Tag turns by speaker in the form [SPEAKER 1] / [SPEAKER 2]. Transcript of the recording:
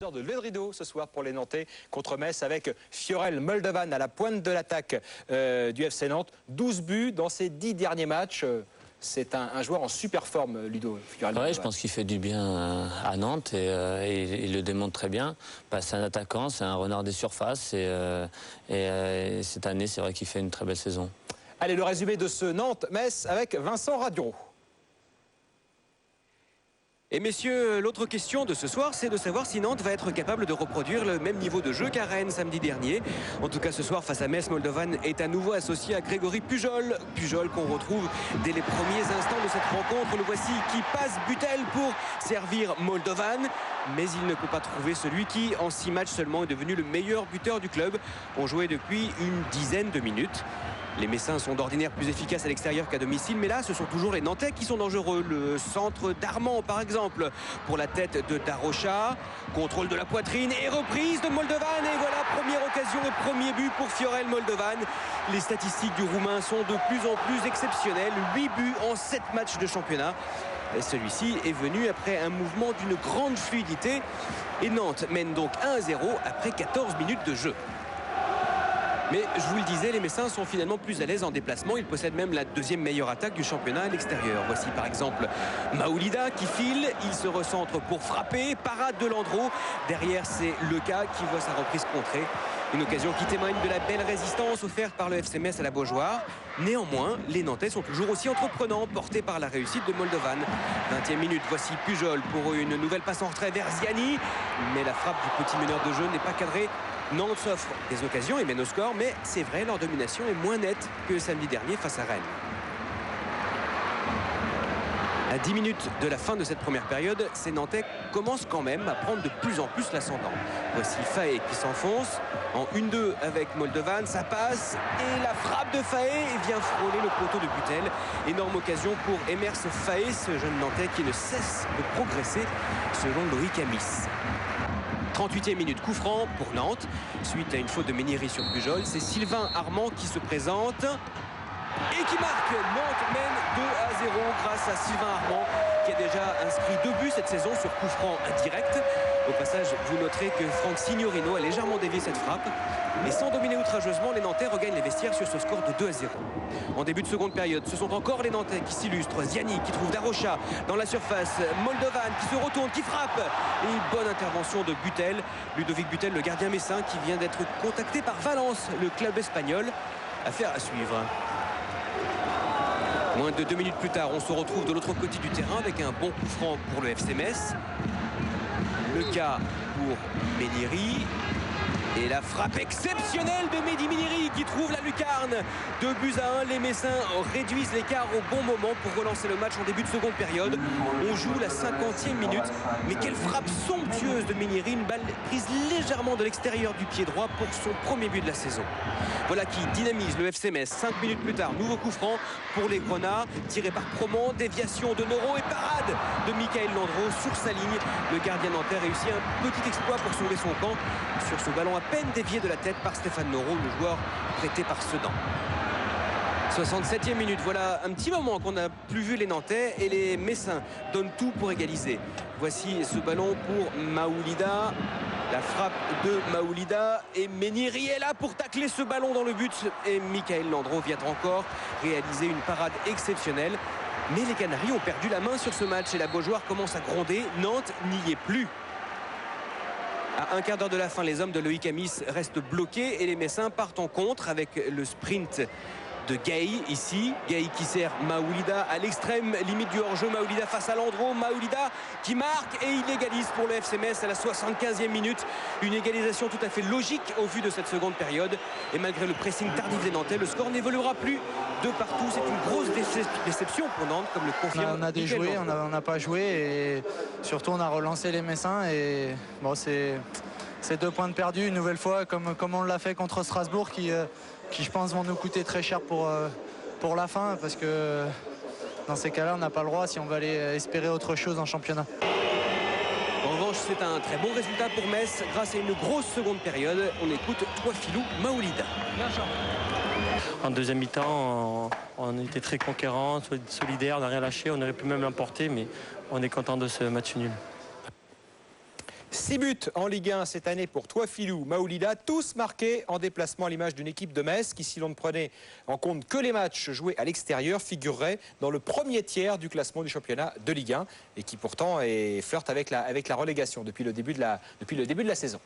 [SPEAKER 1] De lever le rideau ce soir pour les Nantais contre Metz avec Fiorel Moldovan à la pointe de l'attaque du FC Nantes. 12 buts dans ses 10 derniers matchs. C'est un joueur en super forme, Ludo.
[SPEAKER 2] Oui, je pense qu'il fait du bien à Nantes et il le démontre très bien. C'est un attaquant, c'est un renard des surfaces et cette année, c'est vrai qu'il fait une très belle saison.
[SPEAKER 1] Allez, le résumé de ce Nantes-Metz avec Vincent Radion.
[SPEAKER 3] Et messieurs, l'autre question de ce soir, c'est de savoir si Nantes va être capable de reproduire le même niveau de jeu qu'à Rennes samedi dernier. En tout cas, ce soir, face à Metz, Moldovan est à nouveau associé à Grégory Pujol. Pujol qu'on retrouve dès les premiers instants de cette rencontre. Le voici qui passe Butel pour servir Moldovan. Mais il ne peut pas trouver celui qui, en 6 matchs seulement, est devenu le meilleur buteur du club. On jouait depuis une dizaine de minutes. Les Messins sont d'ordinaire plus efficaces à l'extérieur qu'à domicile, mais là, ce sont toujours les Nantais qui sont dangereux. Le centre d'Armand, par exemple, pour la tête de Darocha. Contrôle de la poitrine et reprise de Moldovan. Et voilà, première occasion et premier but pour Fiorel Moldovan. Les statistiques du Roumain sont de plus en plus exceptionnelles. 8 buts en 7 matchs de championnat. Celui-ci est venu après un mouvement d'une grande fluidité. Et Nantes mène donc 1-0 après 14 minutes de jeu. Mais je vous le disais, les Messins sont finalement plus à l'aise en déplacement. Ils possèdent même la deuxième meilleure attaque du championnat à l'extérieur. Voici par exemple Maoulida qui file. Il se recentre pour frapper. Parade de Landreau. Derrière, c'est Leca qui voit sa reprise contrée. Une occasion qui témoigne de la belle résistance offerte par le FC Metz à la Beaujoire. Néanmoins, les Nantais sont toujours aussi entreprenants, portés par la réussite de Moldovan. 20e minute, voici Pujol pour une nouvelle passe en retrait vers Ziani. Mais la frappe du petit meneur de jeu n'est pas cadrée. Nantes s'offre des occasions et mène au score, mais c'est vrai, leur domination est moins nette que samedi dernier face à Rennes. À 10 minutes de la fin de cette première période, ces Nantais commencent quand même à prendre de plus en plus l'ascendant. Voici Faé qui s'enfonce en 1-2 avec Moldovan, ça passe et la frappe de Faé vient frôler le poteau de Butel. Énorme occasion pour Emers Faé, ce jeune Nantais qui ne cesse de progresser selon Loïc Amis. 38e minute, coup franc pour Nantes. Suite à une faute de Méniry sur Pujol, c'est Sylvain Armand qui se présente et qui marque. Nantes mène 2-0 grâce à Sylvain Armand qui a déjà inscrit 2 buts cette saison sur coup franc indirect. Au passage, vous noterez que Franck Signorino a légèrement dévié cette frappe. Et sans dominer outrageusement, les Nantais regagnent les vestiaires sur ce score de 2-0. En début de seconde période, ce sont encore les Nantais qui s'illustrent. Ziani qui trouve Darocha dans la surface. Moldovan qui se retourne, qui frappe. Et une bonne intervention de Butel. Ludovic Butel, le gardien messin, qui vient d'être contacté par Valence, le club espagnol. Affaire à suivre. Moins de 2 minutes plus tard, on se retrouve de l'autre côté du terrain avec un bon coup franc pour le FC Metz. Le cas pour Méniry. Et la frappe exceptionnelle de Mehdi Méniry qui trouve la lucarne. 2-1, les Messins réduisent l'écart au bon moment pour relancer le match en début de seconde période. On joue la 50e minute. Mais quelle frappe somptueuse de Méniry. Une balle prise légèrement de l'extérieur du pied droit pour son premier but de la saison. Voilà qui dynamise le FC Metz. 5 minutes plus tard, nouveau coup franc pour les Grenats. Tiré par Promont, déviation de Noro et parade de Michael Landreau sur sa ligne. Le gardien nantais réussit un petit exploit pour sauver son camp sur ce ballon à peine dévié de la tête par Stéphane Noro, le joueur prêté par Sedan. 67e minute, voilà un petit moment qu'on n'a plus vu les Nantais et les Messins donnent tout pour égaliser. Voici ce ballon pour Maoulida. La frappe de Maoulida et Méniry est là pour tacler ce ballon dans le but. Et Michael Landreau vient encore réaliser une parade exceptionnelle. Mais les Canaries ont perdu la main sur ce match et la Beaujoire commence à gronder. Nantes n'y est plus. À un quart d'heure de la fin, les hommes de Loïc Amis restent bloqués et les Messins partent en contre avec le sprint de Gay ici. Gay qui sert Maoulida à l'extrême limite du hors-jeu. Maoulida face à Landreau. Maoulida qui marque et il égalise pour le FC Metz à la 75e minute. Une égalisation tout à fait logique au vu de cette seconde période. Et malgré le pressing tardif des Nantais, le score n'évoluera plus de partout. C'est une grosse déception pour Nantes, comme le confirme.
[SPEAKER 4] On a déjoué, on n'a pas joué et surtout on a relancé les Messins et bon, c'est 2 points de perdus une nouvelle fois comme on l'a fait contre Strasbourg qui je pense vont nous coûter très cher pour la fin parce que dans ces cas-là on n'a pas le droit si on va aller espérer autre chose en championnat.
[SPEAKER 3] En revanche, c'est un très bon résultat pour Metz grâce à une grosse seconde période. On écoute Touafilou Maoulida.
[SPEAKER 5] En deuxième mi-temps, on était très conquérants, solidaires, on n'a rien lâché, on aurait pu même l'emporter, mais on est content de ce match nul.
[SPEAKER 1] 6 buts en Ligue 1 cette année pour Touafilou, Maoulida, tous marqués en déplacement à l'image d'une équipe de Metz qui, si l'on ne prenait en compte que les matchs joués à l'extérieur, figurerait dans le premier tiers du classement du championnat de Ligue 1 et qui pourtant flirte avec la relégation depuis le début de la saison.